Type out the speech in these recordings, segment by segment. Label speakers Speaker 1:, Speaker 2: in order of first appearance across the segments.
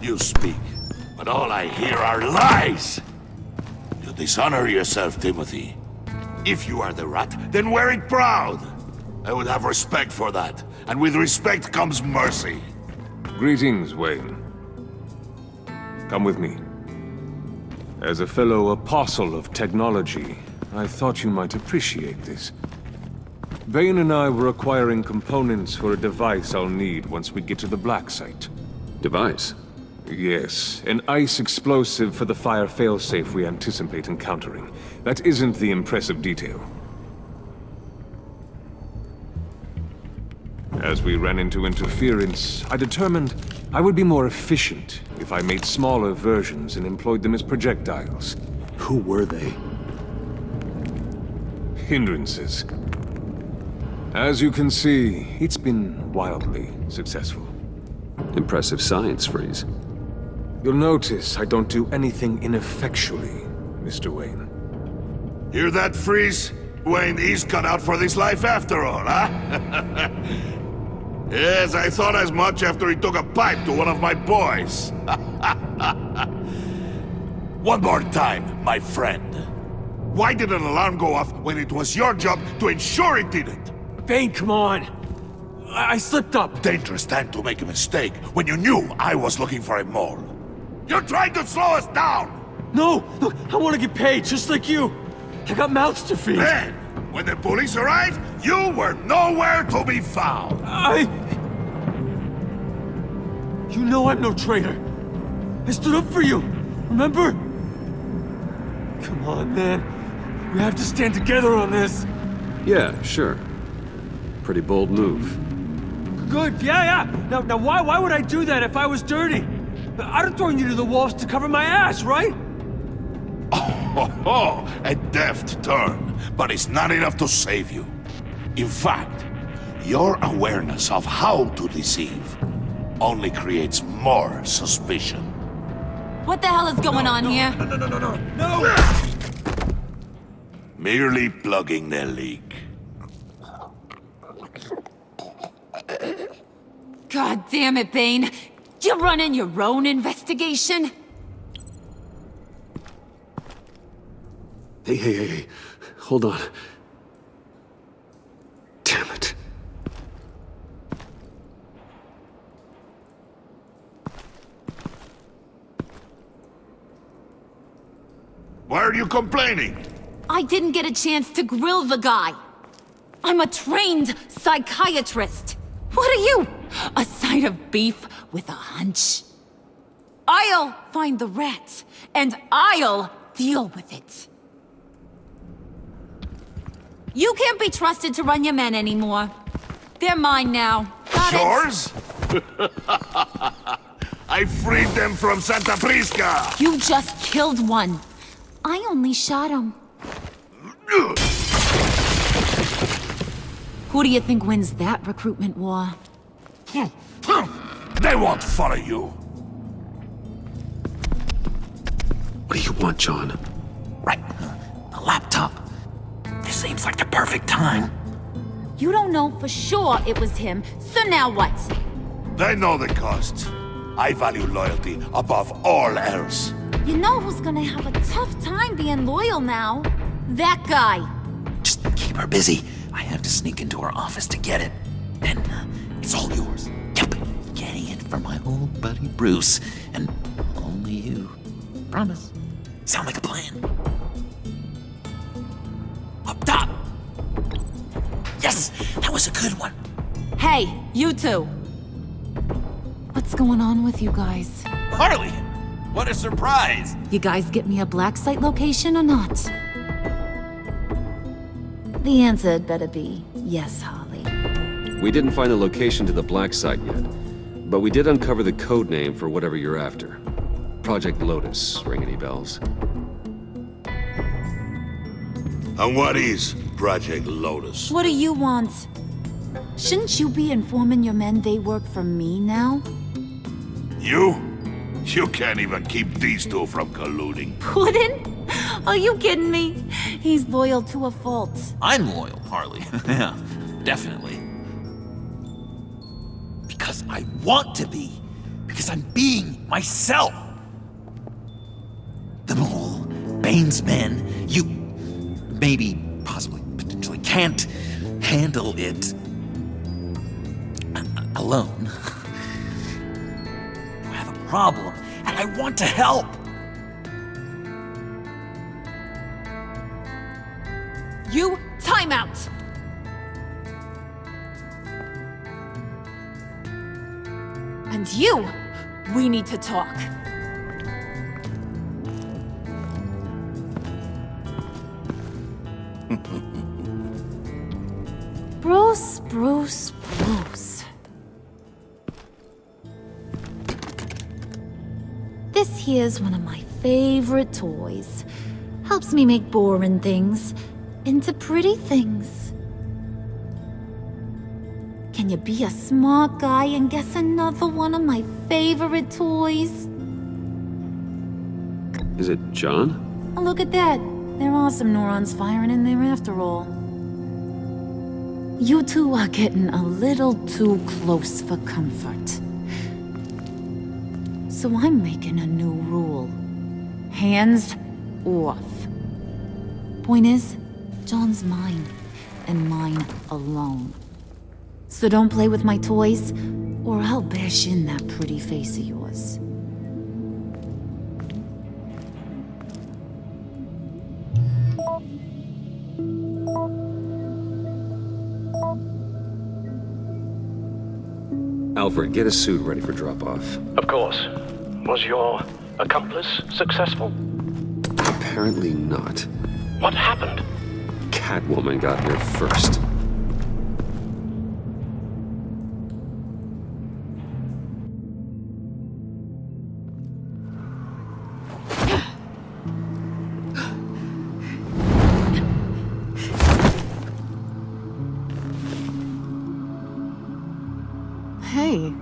Speaker 1: You speak, but all I hear are lies! You dishonor yourself, Timothy. If you are the rat, then wear it proud! I would have respect for that, and with respect comes mercy.
Speaker 2: Greetings, Wayne. Come with me. As a fellow apostle of technology, I thought you might appreciate this. Vane and I were acquiring components for a device I'll need once we get to the Black Site.
Speaker 3: Device?
Speaker 2: Yes, an ice explosive for the fire failsafe we anticipate encountering. That isn't the impressive detail. As we ran into interference, I determined I would be more efficient if I made smaller versions and employed them as projectiles.
Speaker 3: Who were they?
Speaker 2: Hindrances. As you can see, it's been wildly successful.
Speaker 3: Impressive science, Freeze.
Speaker 2: You'll notice I don't do anything ineffectually, Mr. Wayne.
Speaker 1: Hear that, Freeze? Wayne is cut out for this life after all, huh? Yes, I thought as much after he took a pipe to one of my boys. One more time, my friend. Why did an alarm go off when it was your job to ensure it didn't?
Speaker 4: Vane, come on! I slipped up!
Speaker 1: Dangerous time to make a mistake when you knew I was looking for a mole. You're trying to slow us down!
Speaker 4: No! Look, I want to get paid, just like you! I got mouths to feed!
Speaker 1: Then, when the police arrived, you were nowhere to be found!
Speaker 4: You know I'm no traitor! I stood up for you, remember? Come on, man. We have to stand together on this!
Speaker 3: Yeah, sure. Pretty bold move.
Speaker 4: Good, yeah. Now why would I do that if I was dirty? I'd have thrown you to the wolves to cover my ass, right?
Speaker 1: Oh, a deft turn, but it's not enough to save you. In fact, your awareness of how to deceive only creates more suspicion.
Speaker 5: What the hell is going on here?
Speaker 4: No!
Speaker 1: Merely plugging the leak.
Speaker 5: God damn it, Bane. You're running your own investigation?
Speaker 3: Hey. Hold on. Damn it.
Speaker 1: Why are you complaining?
Speaker 5: I didn't get a chance to grill the guy. I'm a trained psychiatrist. What are you? A side of beef with a hunch? I'll find the rat, and I'll deal with it. You can't be trusted to run your men anymore. They're mine now. Got it?
Speaker 1: Yours? I freed them from Santa Prisca!
Speaker 5: You just killed one. I only shot him. Who do you think wins that recruitment war?
Speaker 1: They won't follow you.
Speaker 3: What do you want, John?
Speaker 6: Right. The laptop. This seems like the perfect time.
Speaker 5: You don't know for sure it was him, so now what?
Speaker 1: They know the cost. I value loyalty above all else.
Speaker 5: You know who's gonna have a tough time being loyal now? That guy.
Speaker 6: Just keep her busy. I have to sneak into her office to get it. And it's all yours. Yep. Getting it for my old buddy Bruce. And only you. Promise. Sound like a plan? Up top! Yes! That was a good one.
Speaker 5: Hey, you two. What's going on with you guys?
Speaker 6: Harley! What a surprise!
Speaker 5: You guys get me a black site location or not? The answer had better be yes, Harley.
Speaker 3: We didn't find the location to the Black Site yet, but we did uncover the code name for whatever you're after. Project Lotus. Ring any bells?
Speaker 1: And what is Project Lotus?
Speaker 5: What do you want? Shouldn't you be informing your men they work for me now?
Speaker 1: You? You can't even keep these two from colluding.
Speaker 5: Puddin'? Are you kidding me? He's loyal to a fault.
Speaker 6: I'm loyal, Harley. Yeah, definitely. Because I want to be. Because I'm being myself. The Mole, Bane's men, you maybe, possibly, potentially can't handle it alone. You have a problem, and I want to help.
Speaker 5: You, time out! And you, we need to talk. Bruce. This here's one of my favorite toys. Helps me make boring things into pretty things. Can you be a smart guy and guess another one of my favorite toys?
Speaker 3: Is it John?
Speaker 5: Oh, look at that. There are some neurons firing in there after all. You two are getting a little too close for comfort. So I'm making a new rule. Hands off. Point is, John's mine, and mine alone. So don't play with my toys, or I'll bash in that pretty face of yours.
Speaker 3: Alfred, get a suit ready for drop-off.
Speaker 7: Of course. Was your accomplice successful?
Speaker 3: Apparently not.
Speaker 7: What happened?
Speaker 3: Catwoman got here first.
Speaker 8: Hey,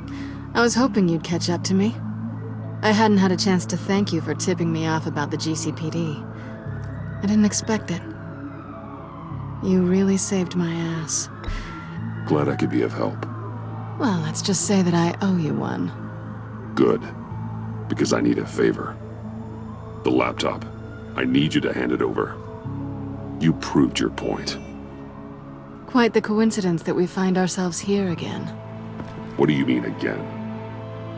Speaker 8: I was hoping you'd catch up to me. I hadn't had a chance to thank you for tipping me off about the GCPD. I didn't expect it. You really saved my ass.
Speaker 9: Glad I could be of help.
Speaker 8: Well, let's just say that I owe you one.
Speaker 9: Good. Because I need a favor. The laptop. I need you to hand it over. You proved your point.
Speaker 8: Quite the coincidence that we find ourselves here again.
Speaker 9: What do you mean again?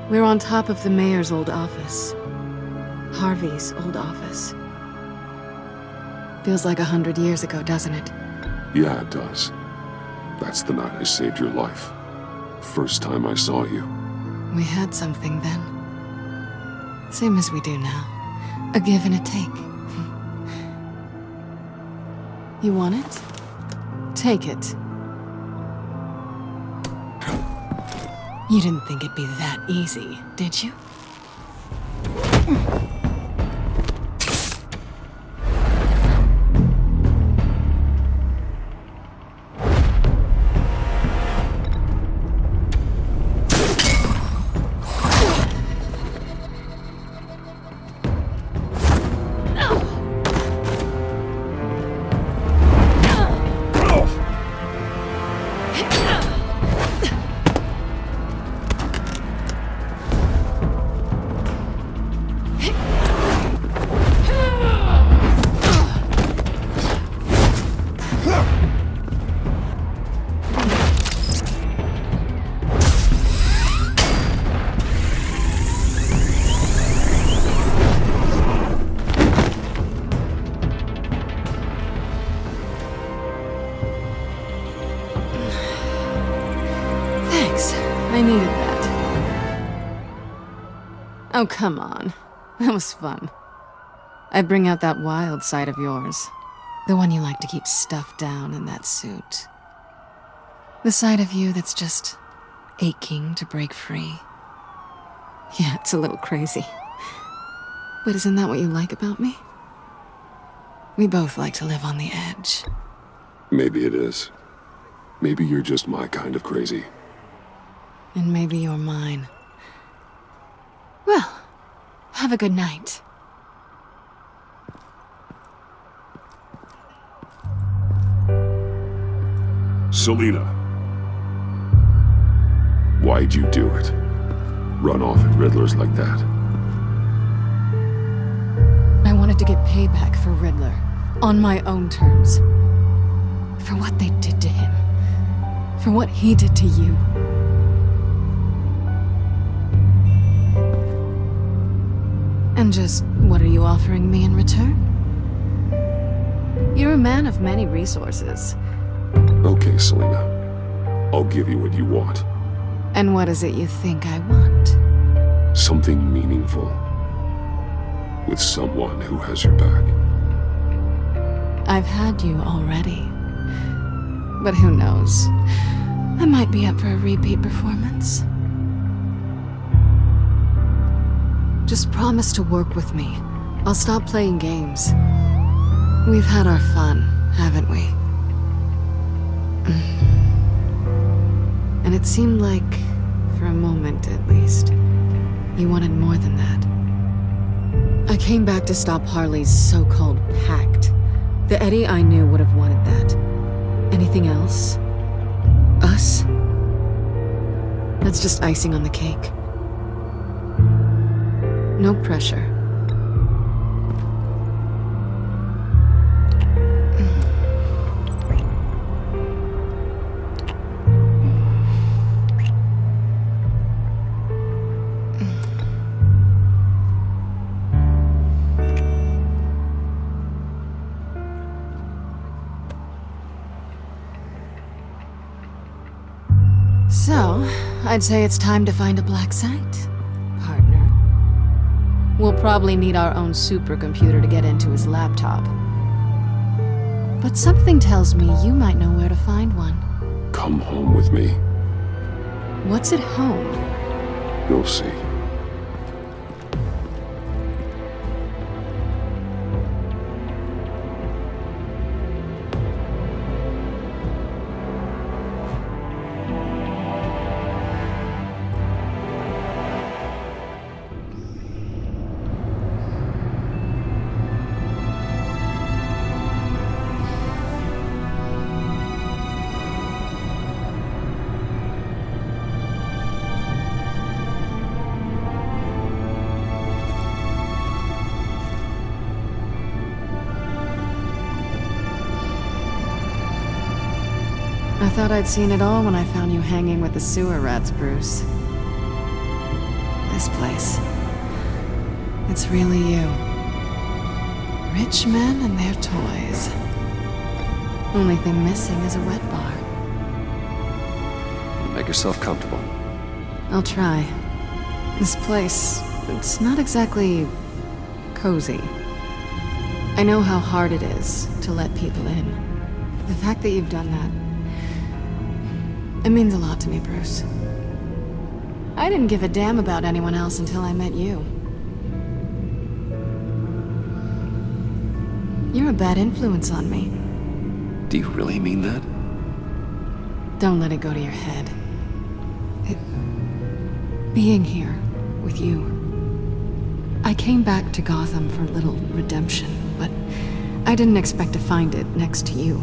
Speaker 8: We're on top of the mayor's old office. Harvey's old office. Feels like 100 years ago, doesn't it?
Speaker 9: Yeah, it does. That's the night I saved your life. First time I saw you.
Speaker 8: We had something then. Same as we do now. A give and a take. You want it? Take it. You didn't think it'd be that easy, did you? I needed that. Oh, come on. That was fun. I bring out that wild side of yours. The one you like to keep stuffed down in that suit. The side of you that's just aching to break free. Yeah, it's a little crazy. But isn't that what you like about me? We both like to live on the edge.
Speaker 9: Maybe it is. Maybe you're just my kind of crazy.
Speaker 8: And maybe you're mine. Well, have a good night.
Speaker 9: Selina. Why'd you do it? run off at Riddlers like that?
Speaker 8: I wanted to get payback for Riddler, on my own terms. For what they did to him. For what he did to you. And just, what are you offering me in return? You're a man of many resources.
Speaker 9: Okay, Selina. I'll give you what you want.
Speaker 8: And what is it you think I want?
Speaker 9: Something meaningful. With someone who has your back.
Speaker 8: I've had you already. But who knows? I might be up for a repeat performance. Just promise to work with me. I'll stop playing games. We've had our fun, haven't we? And it seemed like, for a moment at least, you wanted more than that. I came back to stop Harley's so-called pact. The Eddie I knew would have wanted that. Anything else? Us? That's just icing on the cake. No pressure. So, I'd say it's time to find a black site, partner. We'll probably need our own supercomputer to get into his laptop. But something tells me you might know where to find one.
Speaker 9: Come home with me.
Speaker 8: What's at home?
Speaker 9: You'll see.
Speaker 8: I thought I'd seen it all when I found you hanging with the sewer rats, Bruce. This place. It's really you. Rich men and their toys. Only thing missing is a wet bar.
Speaker 3: Make yourself comfortable.
Speaker 8: I'll try. This place, it's not exactly cozy. I know how hard it is to let people in. The fact that you've done that, it means a lot to me, Bruce. I didn't give a damn about anyone else until I met you. You're a bad influence on me.
Speaker 3: Do you really mean that?
Speaker 8: Don't let it go to your head. Being here with you. I came back to Gotham for a little redemption, but I didn't expect to find it next to you.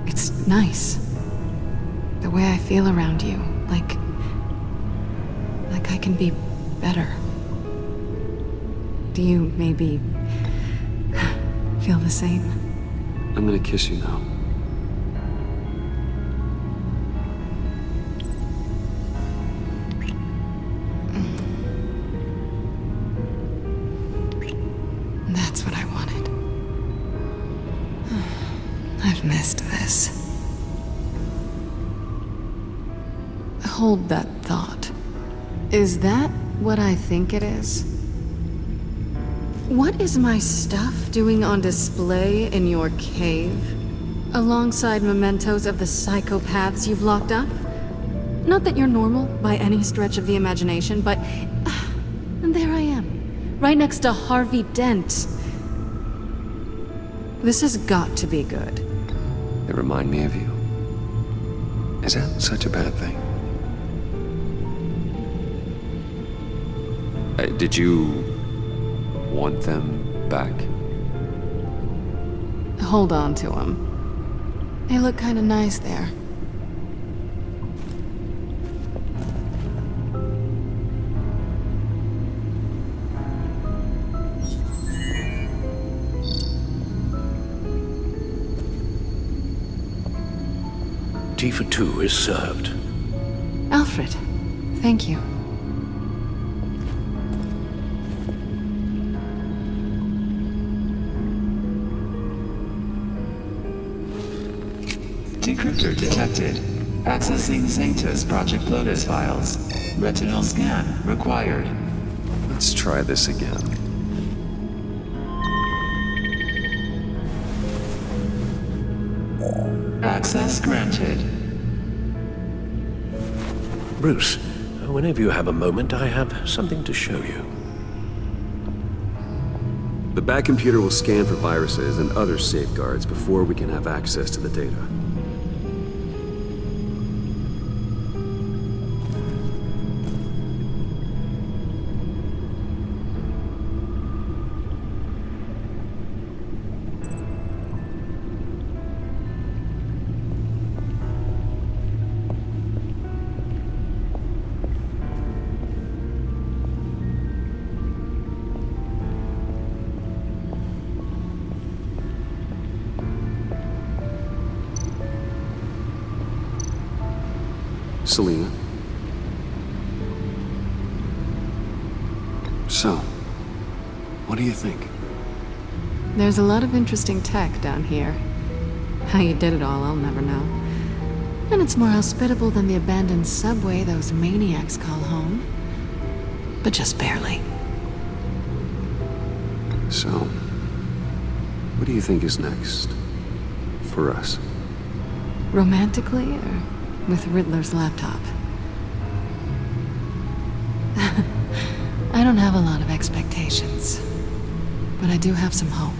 Speaker 8: It's nice. The way I feel around you, like I can be better. Do you maybe feel the same?
Speaker 3: I'm gonna kiss you now.
Speaker 8: That's what I wanted. I've missed this. Hold that thought. Is that what I think it is? What is my stuff doing on display in your cave? Alongside mementos of the psychopaths you've locked up? Not that you're normal by any stretch of the imagination, but and there I am, right next to Harvey Dent. This has got to be good.
Speaker 3: They remind me of you. Is that such a bad thing? Did you want them back?
Speaker 8: Hold on to them. They look kind of nice there.
Speaker 7: duty for two is served.
Speaker 8: Alfred, thank you.
Speaker 10: Decryptor detected. Accessing Zeta's Project Lotus files. Retinal scan required.
Speaker 3: Let's try this again.
Speaker 10: Access granted.
Speaker 7: Bruce, whenever you have a moment, I have something to show you.
Speaker 3: The back computer will scan for viruses and other safeguards before we can have access to the data. Selina. So, what do you think?
Speaker 8: There's a lot of interesting tech down here. How you did it all, I'll never know. And it's more hospitable than the abandoned subway those maniacs call home. But just barely.
Speaker 3: So, what do you think is next? For us?
Speaker 8: Romantically, or with Riddler's laptop? I don't have a lot of expectations, but I do have some hope.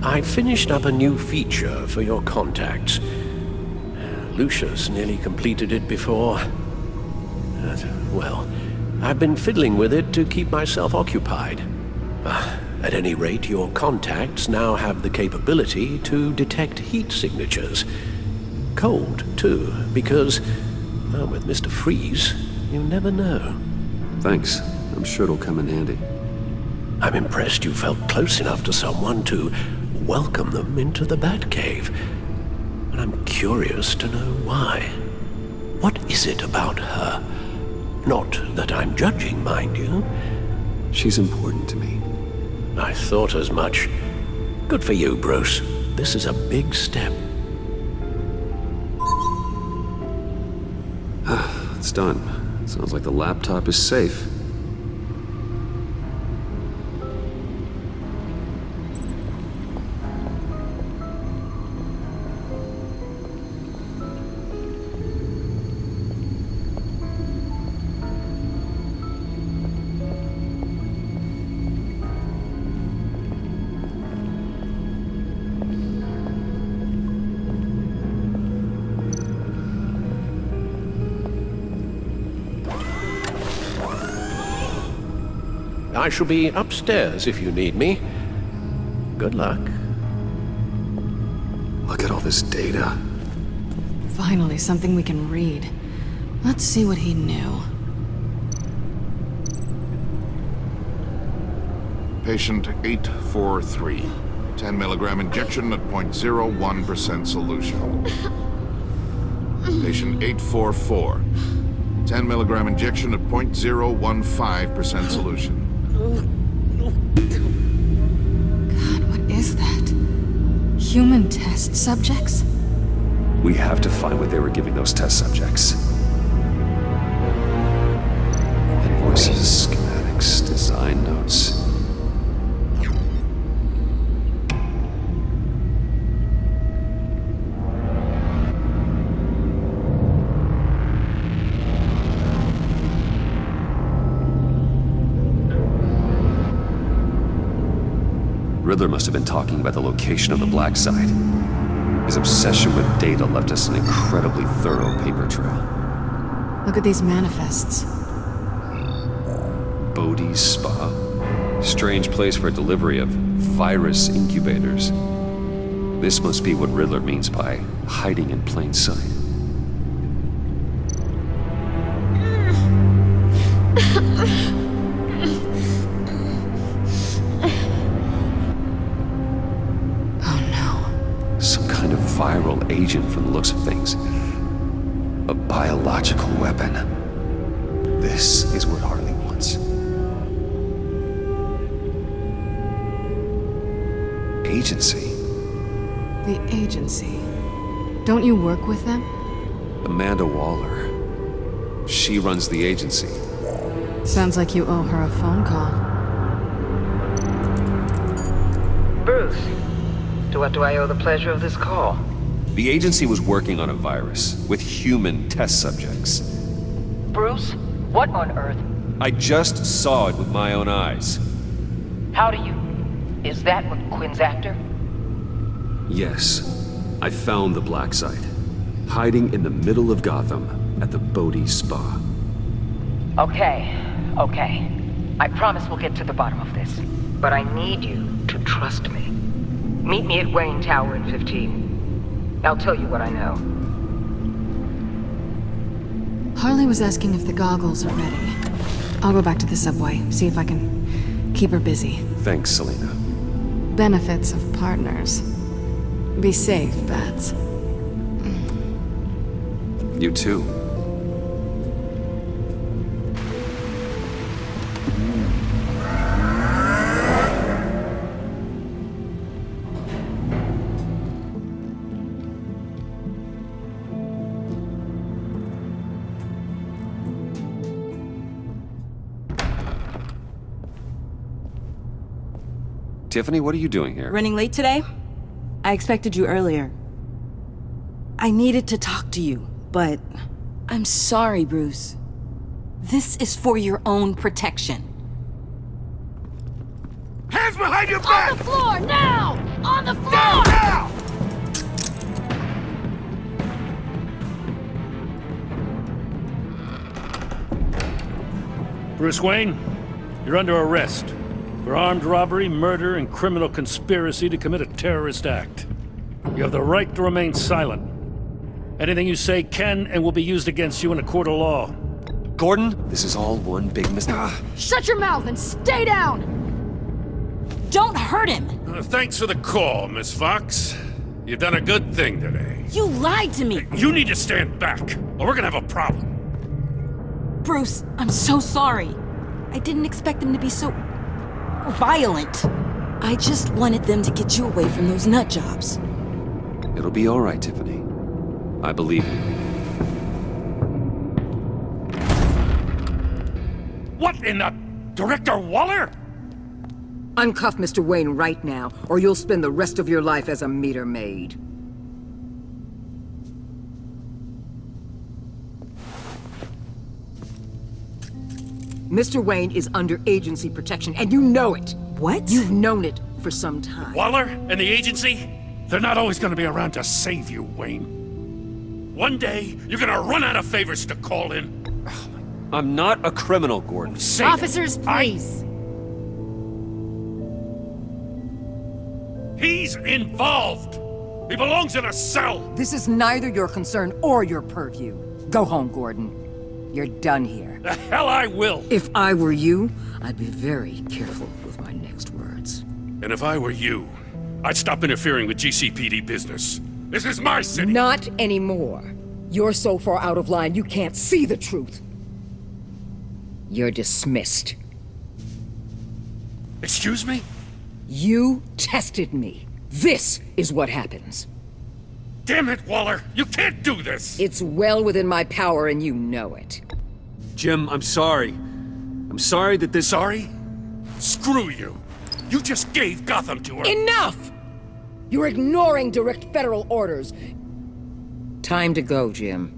Speaker 7: I finished up a new feature for your contacts. Lucius nearly completed it before. Well, I've been fiddling with it to keep myself occupied. At any rate, your contacts now have the capability to detect heat signatures. Cold, too, because, well, with Mr. Freeze, you never know.
Speaker 3: Thanks. I'm sure it'll come in handy.
Speaker 7: I'm impressed you felt close enough to someone to welcome them into the Batcave. And I'm curious to know why. What is it about her? Not that I'm judging, mind you.
Speaker 3: She's important to me.
Speaker 7: I thought as much. Good for you, Bruce. This is a big step.
Speaker 3: It's done. Sounds like the laptop is safe.
Speaker 7: I shall be upstairs if you need me. Good luck.
Speaker 3: Look at all this data.
Speaker 8: Finally, something we can read. Let's see what he knew.
Speaker 11: Patient 843. 10 milligram injection at 0.01% solution. Patient 844. 10 milligram injection at 0.015% solution.
Speaker 8: God, what is that? Human test subjects?
Speaker 3: We have to find what they were giving those test subjects. Invoices, schematics, design notes. Riddler must have been talking about the location of the Black Site. His obsession with data left us an incredibly thorough paper trail.
Speaker 8: Look at these manifests.
Speaker 3: Bodhi's Spa? Strange place for delivery of virus incubators. This must be what Riddler means by hiding in plain sight. Some kind of viral agent from the looks of things. A biological weapon. This is what Harley wants. Agency.
Speaker 8: The agency. Don't you work with them?
Speaker 3: Amanda Waller. She runs the agency.
Speaker 8: Sounds like you owe her a phone call.
Speaker 12: Bruce, to what do I owe the pleasure of this call?
Speaker 3: The agency was working on a virus with human test subjects.
Speaker 12: Bruce, what on earth?
Speaker 3: I just saw it with my own eyes.
Speaker 12: How do you... Is that what Quinn's after?
Speaker 3: Yes, I found the Black Site, hiding in the middle of Gotham at the Bodhi Spa.
Speaker 12: Okay. I promise we'll get to the bottom of this. But I need you to trust me. Meet me at Wayne Tower in 15. I'll tell you what I know.
Speaker 8: Harley was asking if the goggles are ready. I'll go back to the subway, see if I can keep her busy.
Speaker 3: Thanks, Selena.
Speaker 8: Benefits of partners. Be safe, Bats.
Speaker 3: You too. Tiffany, what are you doing here?
Speaker 13: Running late today? I expected you earlier. I needed to talk to you, but I'm sorry, Bruce. This is for your own protection.
Speaker 1: Hands behind your back!
Speaker 5: On the floor, now! On the floor!
Speaker 1: Down, now!
Speaker 14: Bruce Wayne, you're under arrest for armed robbery, murder, and criminal conspiracy to commit a terrorist act. You have the right to remain silent. Anything you say can and will be used against you in a court of law.
Speaker 3: Gordon, this is all one big mistake.
Speaker 5: Shut your mouth and stay down! Don't hurt him!
Speaker 14: Thanks for the call, Miss Fox. You've done a good thing today.
Speaker 5: You lied to me!
Speaker 14: You need to stand back, or we're gonna have a problem.
Speaker 13: Bruce, I'm so sorry. I didn't expect them to be so... violent. I just wanted them to get you away from those nut jobs.
Speaker 3: It'll be all right, Tiffany. I believe you.
Speaker 14: What in the... Director Waller?
Speaker 12: Uncuff Mr. Wayne right now, or you'll spend the rest of your life as a meter maid. Mr. Wayne is under agency protection, and you know it.
Speaker 13: What?
Speaker 12: You've known it for some time.
Speaker 14: Waller and the agency? They're not always gonna be around to save you, Wayne. One day, you're gonna run out of favors to call in.
Speaker 3: I'm not a criminal, Gordon.
Speaker 14: Say
Speaker 5: Officers, please.
Speaker 14: He's involved! He belongs in a cell!
Speaker 12: This is neither your concern or your purview. Go home, Gordon. You're done here.
Speaker 14: The hell I will!
Speaker 12: If I were you, I'd be very careful with my next words.
Speaker 14: And if I were you, I'd stop interfering with GCPD business. This is my city!
Speaker 12: Not anymore. You're so far out of line, you can't see the truth. You're dismissed.
Speaker 14: Excuse me?
Speaker 12: You tested me. This is what happens.
Speaker 14: Damn it, Waller! You can't do this!
Speaker 12: It's well within my power and you know it.
Speaker 3: Jim, I'm sorry. I'm sorry that this...
Speaker 14: Sorry? Screw you! You just gave Gotham to her!
Speaker 12: Enough! You're ignoring direct federal orders. Time to go, Jim.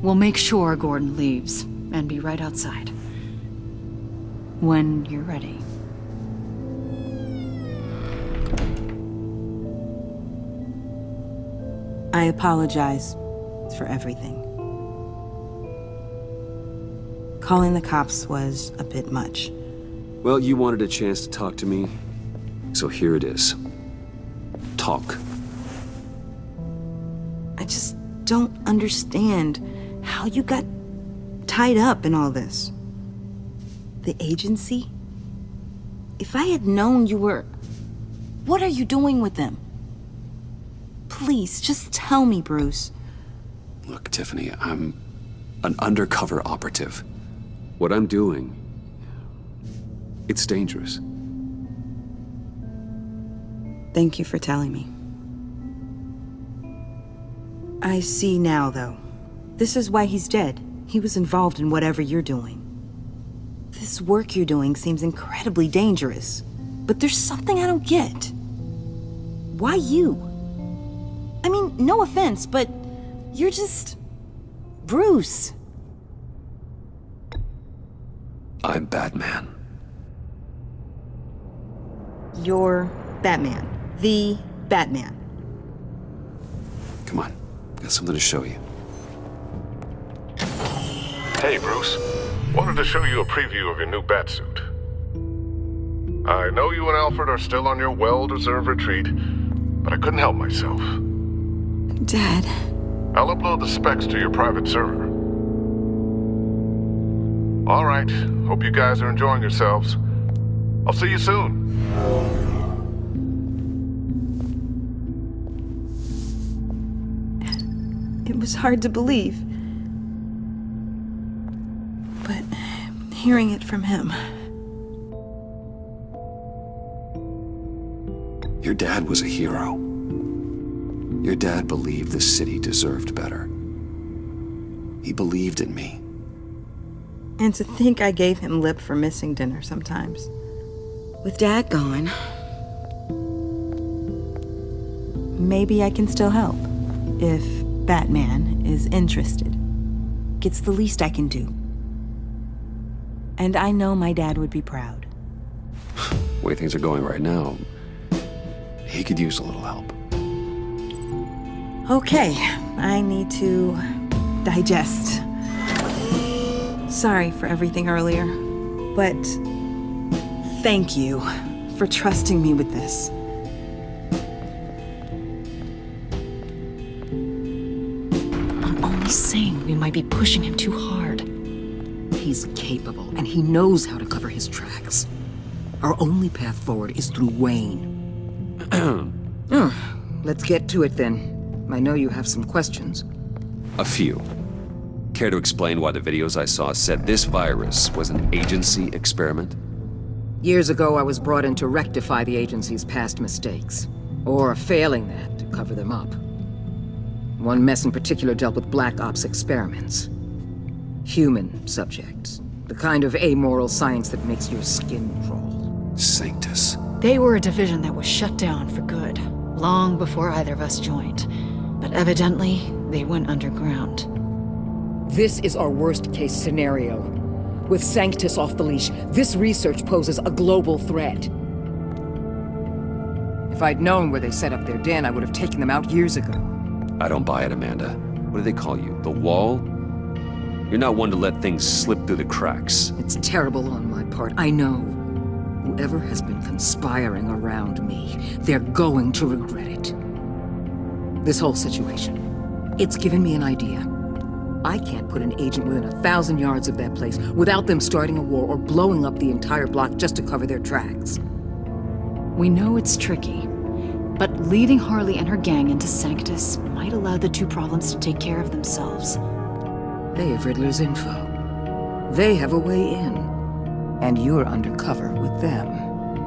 Speaker 15: We'll make sure Gordon leaves, and be right outside. When you're ready.
Speaker 13: I apologize for everything. Calling the cops was a bit much.
Speaker 3: Well, you wanted a chance to talk to me, so here it is. Talk.
Speaker 13: I just don't understand how you got tied up in all this. The agency? If I had known you were... What are you doing with them? Please, just tell me, Bruce.
Speaker 3: Look, Tiffany, I'm an undercover operative. What I'm doing, it's dangerous.
Speaker 13: Thank you for telling me. I see now, though. This is why he's dead. He was involved in whatever you're doing. This work you're doing seems incredibly dangerous. But there's something I don't get. Why you? I mean, no offense, but you're just... Bruce.
Speaker 3: I'm Batman.
Speaker 13: You're Batman. The Batman.
Speaker 3: Come on, got something to show you.
Speaker 16: Hey, Bruce. Wanted to show you a preview of your new Batsuit. I know you and Alfred are still on your well-deserved retreat, but I couldn't help myself.
Speaker 13: Dad.
Speaker 16: I'll upload the specs to your private server. All right. Hope you guys are enjoying yourselves. I'll see you soon.
Speaker 13: It was hard to believe. But hearing it from him...
Speaker 3: Your dad was a hero. Your dad believed the city deserved better. He believed in me.
Speaker 13: And to think I gave him lip for missing dinner sometimes. With Dad gone... Maybe I can still help. If Batman is interested. It's the least I can do. And I know my dad would be proud.
Speaker 3: The way things are going right now, he could use a little help.
Speaker 13: Okay, I need to digest. Sorry for everything earlier, but thank you for trusting me with this.
Speaker 15: I'm only saying we might be pushing him too hard.
Speaker 12: He's capable, and he knows how to cover his tracks. Our only path forward is through Wayne. Let's get to it then. I know you have some questions.
Speaker 3: A few. Care to explain why the videos I saw said this virus was an agency experiment?
Speaker 12: Years ago, I was brought in to rectify the agency's past mistakes. Or failing that, to cover them up. One mess in particular dealt with Black Ops experiments. Human subjects. The kind of amoral science that makes your skin crawl.
Speaker 3: Sanctus.
Speaker 15: They were a division that was shut down for good, long before either of us joined. But evidently, they went underground.
Speaker 12: This is our worst-case scenario. With Sanctus off the leash, this research poses a global threat. If I'd known where they set up their den, I would have taken them out years ago.
Speaker 3: I don't buy it, Amanda. What do they call you? The Wall? You're not one to let things slip through the cracks.
Speaker 12: It's terrible on my part, I know. Whoever has been conspiring around me, they're going to regret it. This whole situation, it's given me an idea. I can't put an agent within 1,000 yards of that place without them starting a war or blowing up the entire block just to cover their tracks.
Speaker 15: We know it's tricky, but leading Harley and her gang into Sanctus might allow the two problems to take care of themselves.
Speaker 12: They have Riddler's info. They have a way in. And you're undercover with them.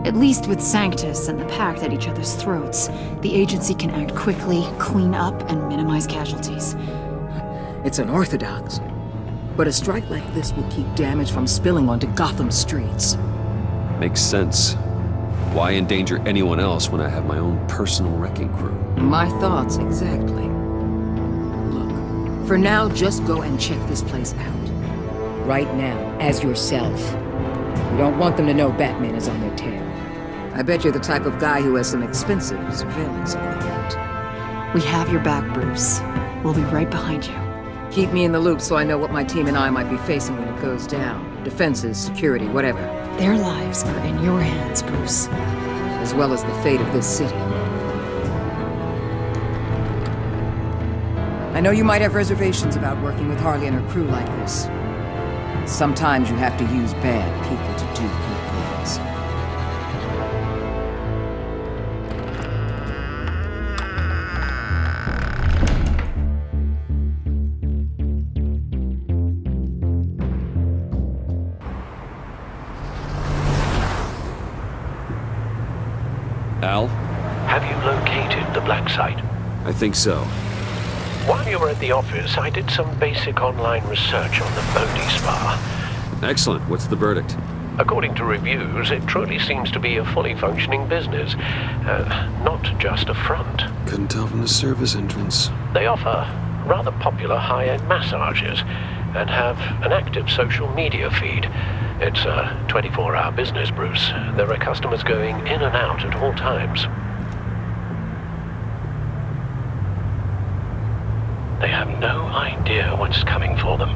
Speaker 15: At least with Sanctus and the Pact at each other's throats, the agency can act quickly, clean up, and minimize casualties.
Speaker 12: It's unorthodox. But a strike like this will keep damage from spilling onto Gotham streets.
Speaker 3: Makes sense. Why endanger anyone else when I have my own personal wrecking crew?
Speaker 12: My thoughts, exactly. Look, For now, just go and check this place out. Right now, as yourself. You don't want them to know Batman is on their tail. I bet you're the type of guy who has some expensive surveillance equipment.
Speaker 15: We have your back, Bruce. We'll be right behind you.
Speaker 12: Keep me in the loop so I know what my team and I might be facing when it goes down. Defenses, security, whatever.
Speaker 15: Their lives are in your hands, Bruce.
Speaker 12: As well as the fate of this city. I know you might have reservations about working with Harley and her crew like this. Sometimes you have to use bad people to do good things.
Speaker 3: Al?
Speaker 7: Have you located the black site?
Speaker 3: I think so.
Speaker 7: While you were at the office, I did some basic online research on the Bodhi Spa.
Speaker 3: Excellent. What's the verdict?
Speaker 7: According to reviews, it truly seems to be a fully functioning business, not just a front.
Speaker 3: Couldn't tell from the service entrance.
Speaker 7: They offer rather popular high-end massages and have an active social media feed. It's a 24-hour business, Bruce. There are customers going in and out at all times. They have no idea what's coming for them.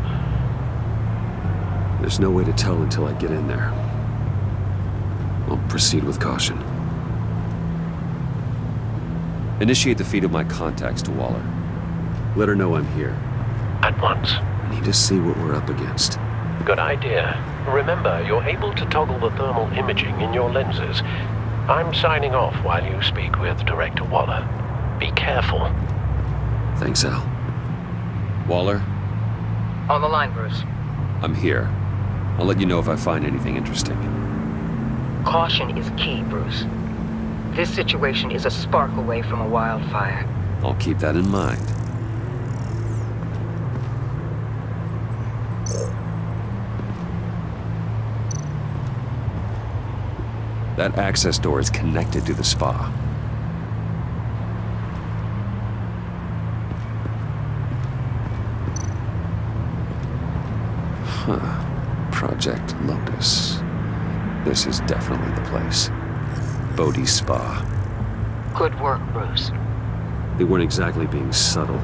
Speaker 3: There's no way to tell until I get in there. I'll proceed with caution. Initiate the feed of my contacts to Waller. Let her know I'm here.
Speaker 7: At once.
Speaker 3: I need to see what we're up against.
Speaker 7: Good idea. Remember, you're able to toggle the thermal imaging in your lenses. I'm signing off while you speak with Director Waller. Be careful.
Speaker 3: Thanks, Al. Waller?
Speaker 12: On the line, Bruce.
Speaker 3: I'm here. I'll let you know if I find anything interesting.
Speaker 12: Caution is key, Bruce. This situation is a spark away from a wildfire.
Speaker 3: I'll keep that in mind. That access door is connected to the spa. Huh. Project Lotus. This is definitely the place. Bodhi Spa.
Speaker 12: Good work, Bruce.
Speaker 3: They weren't exactly being subtle.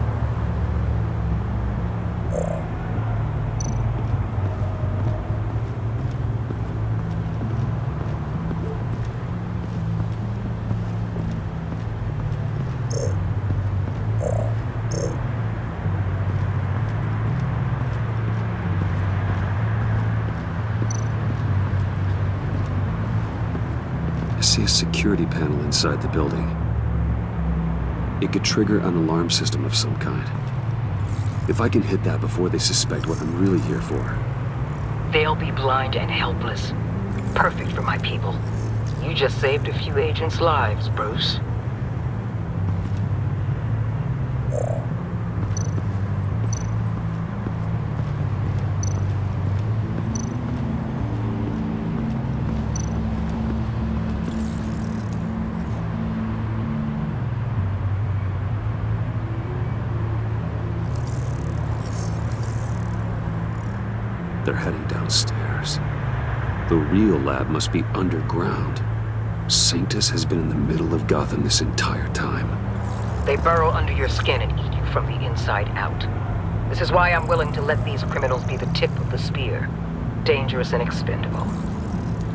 Speaker 3: I see a security panel inside the building. It could trigger an alarm system of some kind. If I can hit that before they suspect what I'm really here for.
Speaker 12: They'll be blind and helpless. Perfect for my people. You just saved a few agents' lives, Bruce.
Speaker 3: They're heading downstairs. The real lab must be underground. Sanctus has been in the middle of Gotham this entire time.
Speaker 12: They burrow under your skin and eat you from the inside out. This is why I'm willing to let these criminals be the tip of the spear. Dangerous and expendable.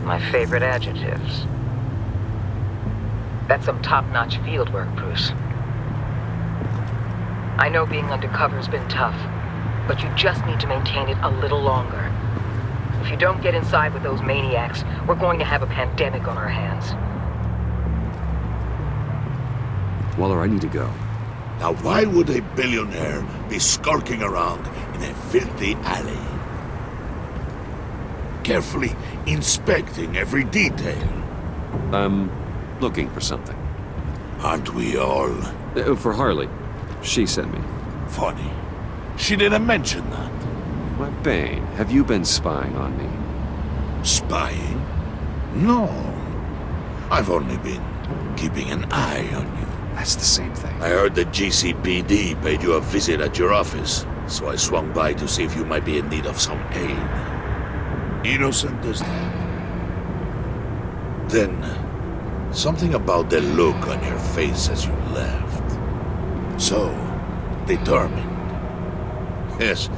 Speaker 12: My favorite adjectives. That's some top-notch field work, Bruce. I know being undercover's been tough, but you just need to maintain it a little longer. If you don't get inside with those maniacs, we're going to have a pandemic on our hands.
Speaker 3: Waller, I need to go.
Speaker 1: Now why would a billionaire be skulking around in a filthy alley? Carefully inspecting every detail.
Speaker 3: I'm looking for something.
Speaker 1: Aren't we all?
Speaker 3: For Harley. She sent me.
Speaker 1: Funny. She didn't mention that.
Speaker 3: Why, Bane, have you been spying on me?
Speaker 1: Spying? No. I've only been keeping an eye on you.
Speaker 3: That's the same thing.
Speaker 1: I heard the GCPD paid you a visit at your office. so I swung by to see if you might be in need of some aid. Innocent as that. Then, something about the look on your face as you left. So, determined. Yes,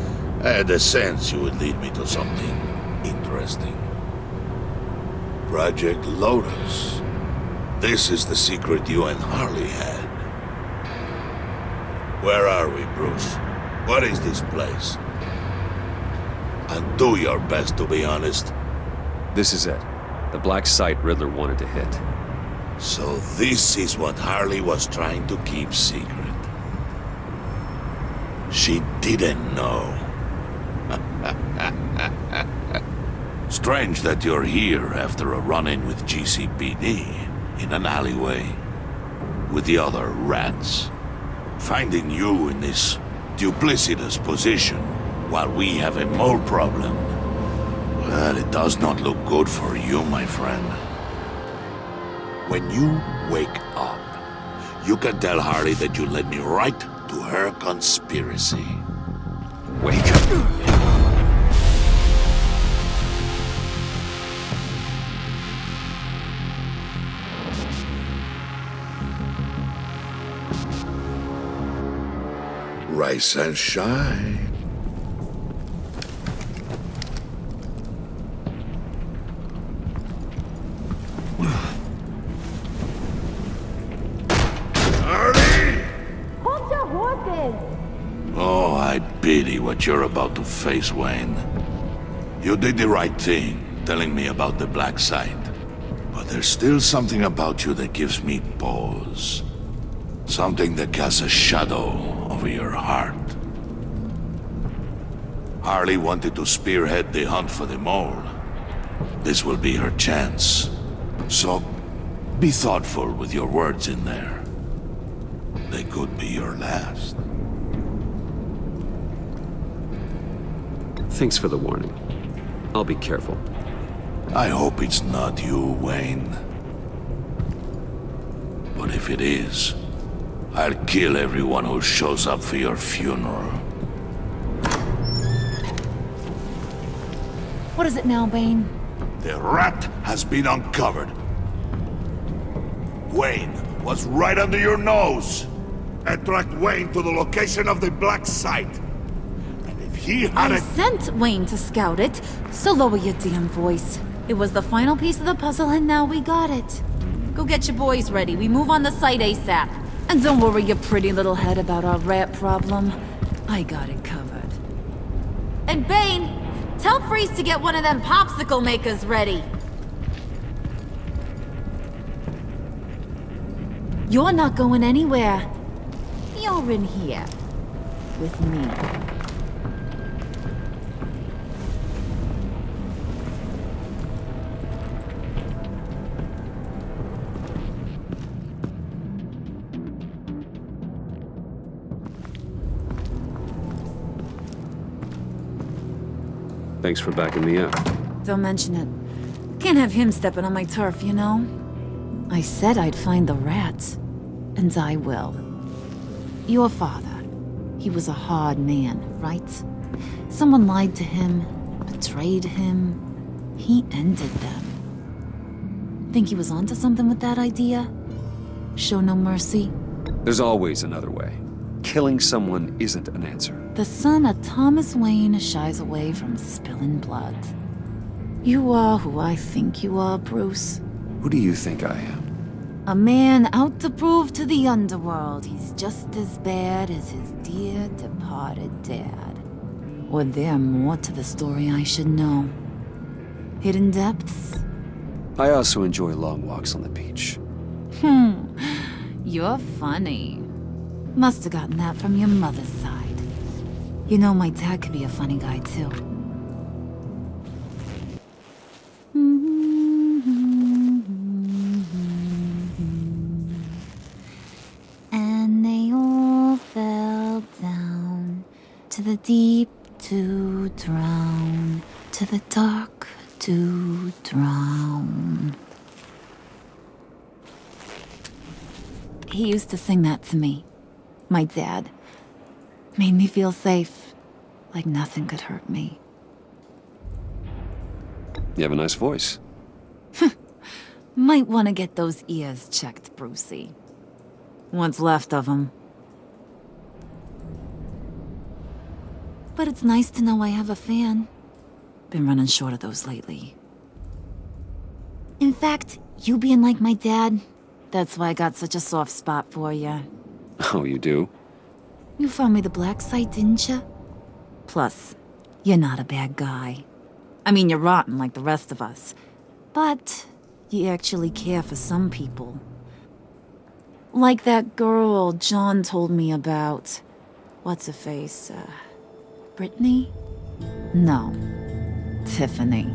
Speaker 1: I had a sense you would lead me to something interesting. Project Lotus. This is the secret you and Harley had. Where are we, Bruce? What is this place? And do your best to be honest.
Speaker 3: This is it. The black site Riddler wanted to hit.
Speaker 1: So this is what Harley was trying to keep secret. She didn't know. Strange that you're here after a run-in with GCPD in an alleyway with the other rats. Finding you in this duplicitous position while we have a mole problem. Well, it does not look good for you, my friend. When you wake up, you can tell Harley that you led me right to her conspiracy.
Speaker 3: Wake up.
Speaker 1: Rise and shine.
Speaker 5: Hold your horses!
Speaker 1: Oh, I pity what you're about to face, Wayne. You did the right thing, telling me about the black site. But there's still something about you that gives me pause. Something that casts a shadow over your heart. Harley wanted to spearhead the hunt for the mole. This will be her chance. So, be thoughtful with your words in there. They could be your last.
Speaker 3: Thanks for the warning. I'll be careful.
Speaker 1: I hope it's not you, Wayne. But if it is, I'll kill everyone who shows up for your funeral.
Speaker 5: What is it now, Bane?
Speaker 1: The rat has been uncovered. Wayne was right under your nose. Attract Wayne to the location of the black site. And if he had
Speaker 5: I sent Wayne to scout it, so lower your damn voice. It was the final piece of the puzzle and now we got it. Go get your boys ready. We move on the site ASAP. And don't worry your pretty little head about our rat problem. I got it covered. And Bane, tell Freeze to get one of them popsicle makers ready. You're not going anywhere. You're in here. With me.
Speaker 3: Thanks for backing me up.
Speaker 5: Don't mention it. Can't have him stepping on my turf, you know? I said I'd find the rats. And I will. Your father. He was a hard man, right? Someone lied to him, betrayed him. He ended them. Think he was onto something with that idea? Show no mercy?
Speaker 3: There's always another way. Killing someone isn't an answer.
Speaker 5: The son of Thomas Wayne shies away from spilling blood. You are who I think you are, Bruce.
Speaker 3: Who do you think I am?
Speaker 5: A man out to prove to the underworld he's just as bad as his dear departed dad. Or there more to the story I should know. Hidden depths?
Speaker 3: I also enjoy long walks on the beach.
Speaker 5: You're funny. Must have gotten that from your mother's side. You know, my dad could be a funny guy, too. And they all fell down to the deep to drown, to the dark to drown. He used to sing that to me. My dad. Made me feel safe.
Speaker 15: like nothing could hurt me.
Speaker 3: You have a nice voice.
Speaker 5: Might want to get those ears checked, Brucey. What's left of them. But it's nice to know I have a fan. Been running short of those lately. In fact, you being like my dad, that's why I got such a soft spot for you.
Speaker 3: Oh, you do?
Speaker 5: You found me the black site, didn't you? Plus, you're not a bad guy. I mean, you're rotten like the rest of us. But you actually care for some people. Like that girl John told me about. What's her face? Brittany? No. Tiffany.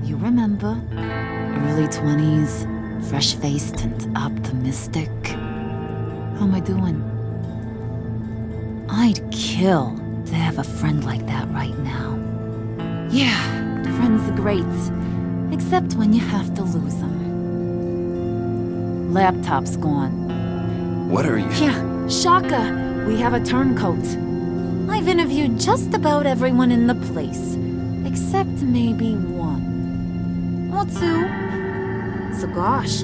Speaker 5: You remember? Early 20s, fresh-faced and optimistic. How am I doing? I'd kill to have a friend like that right now. Yeah, friends are great. Except when you have to lose them. Laptop's gone.
Speaker 3: What are you...
Speaker 5: Yeah, shocker. We have a turncoat. I've interviewed just about everyone in the place. Except maybe one. Or two. So gosh,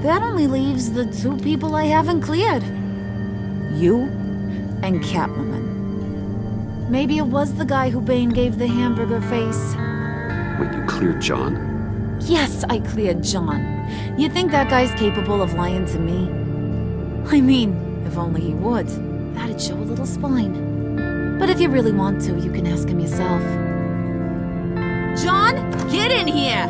Speaker 5: that only leaves the two people I haven't cleared. You and Catwoman. Maybe it was the guy who Bane gave the hamburger face.
Speaker 3: Wait, you cleared John?
Speaker 5: Yes, I cleared John. You think that guy's capable of lying to me? I mean, if only he would. That'd show a little spine. But if you really want to, you can ask him yourself. John, get in here!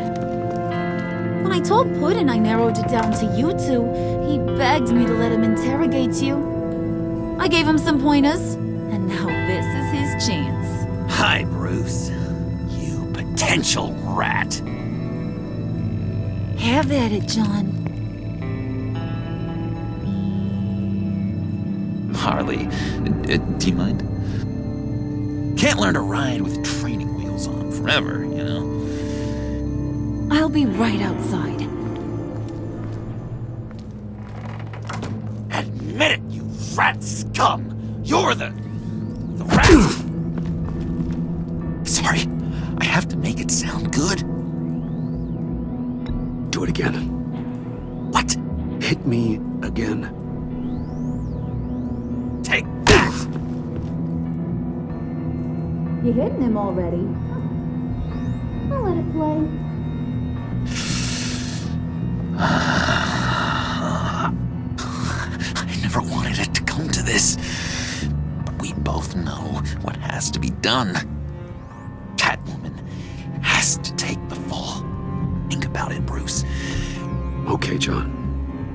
Speaker 5: When I told Puddin' I narrowed it down to you two, he begged me to let him interrogate you. I gave him some pointers, and now this is his chance.
Speaker 6: Hi, Bruce. You potential rat.
Speaker 5: Have at it, John.
Speaker 6: Harley, do you mind? Can't learn to ride with training wheels on forever, you know?
Speaker 5: I'll be right outside.
Speaker 6: Admit it, you rat scum! You're the rat! Sorry, I have to make it sound good.
Speaker 3: Do it again.
Speaker 6: What?
Speaker 3: Hit me again.
Speaker 6: Take that!
Speaker 5: You hitting him already? I'll let it play.
Speaker 6: I never wanted it to come to this. But we both know what has to be done. Catwoman has to take the fall. Think about it, Bruce.
Speaker 3: Okay, John.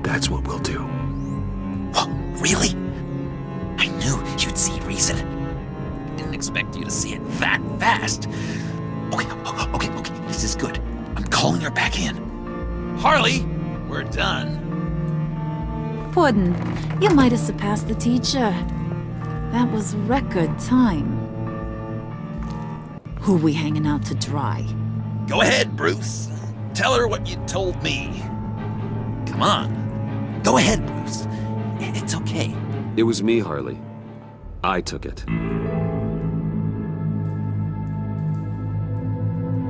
Speaker 3: That's what we'll do.
Speaker 6: What, really? I knew you'd see reason. Didn't expect you to see it that fast. Okay, this is good. I'm calling her back in. Harley, we're done.
Speaker 5: Puddin', you might have surpassed the teacher. That was record time. Who we hanging out to dry?
Speaker 6: Go ahead, Bruce. Tell her what you told me. Come on. Go ahead, Bruce. It's okay.
Speaker 3: It was me, Harley. I took it.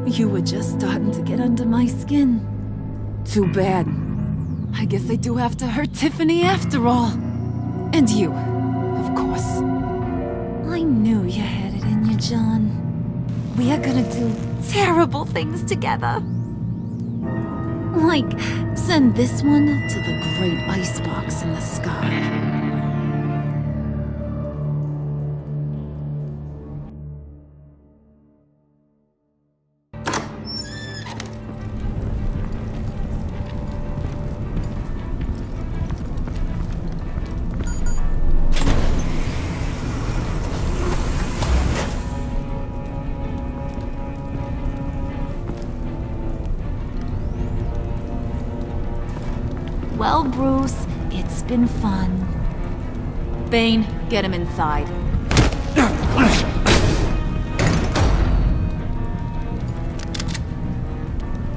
Speaker 5: You were just starting to get under my skin. Too bad. I guess I do have to hurt Tiffany after all. And you, of course. I knew you had it in you, John. We are gonna do terrible things together. Like, send this one to the great icebox in the sky. Well, Bruce, it's been fun. Bane, get him inside.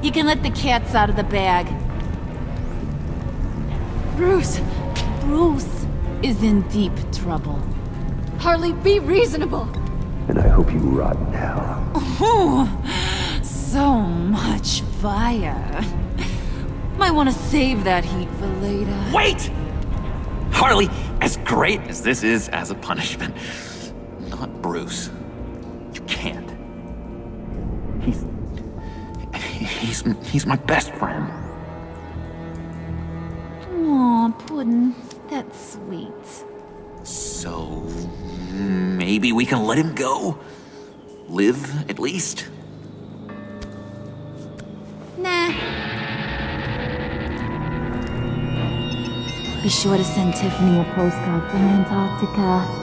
Speaker 5: You can let the cats out of the bag.
Speaker 8: Bruce!
Speaker 5: Bruce is in deep trouble.
Speaker 8: Harley, be reasonable!
Speaker 3: and I hope you rot in hell.
Speaker 5: Oh, so much fire. Might want to save that heat for later.
Speaker 6: Wait! Harley, as great as this is as a punishment, not Bruce. You can't. He's my best friend.
Speaker 5: Aw, Puddin'. That's sweet.
Speaker 6: So maybe we can let him go? Live, at least?
Speaker 5: Nah. Be sure to send Tiffany a postcard from Antarctica.